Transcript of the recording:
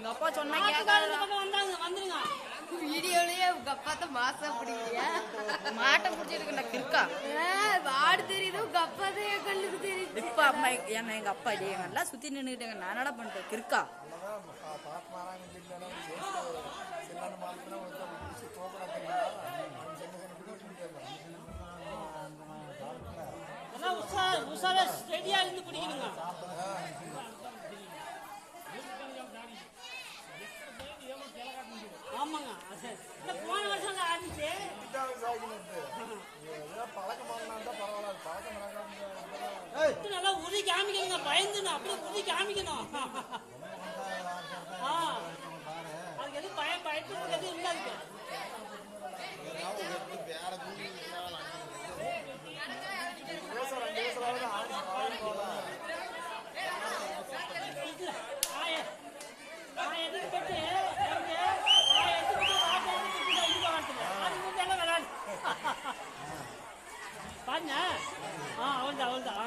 அப்பா சொன்னா வந்துருங்க வீடியோலயே உங்க அப்பா தான் மாசம் பிடிக்கலையா மாட்டை பிடிச்சிருக்கு கிருக்கா வாடு தெரியுது உங்க அப்பா தான் என் கண்ணுக்கு தெரியுது இப்ப அம்மா என்ன எங்க அப்பா இல்லையா நல்லா சுத்தி நின்றுட்டாங்க நான் என்னடா பண்றேன் கிருக்கா உஷாரா ஸ்டெடியா இருந்து பிடிக்கணுங்க ஆமாங்க போன வருஷம் ஆரம்பிச்சு நல்லா உறுதி காமிக்கணுங்க பயந்துன்னு அப்படியே உறுதி காமிக்கணும் அதுக்கு எதுவும் பயப்பட்டு எதுவும் இல்லை அதுக்கு பாருங்க அவள்தான்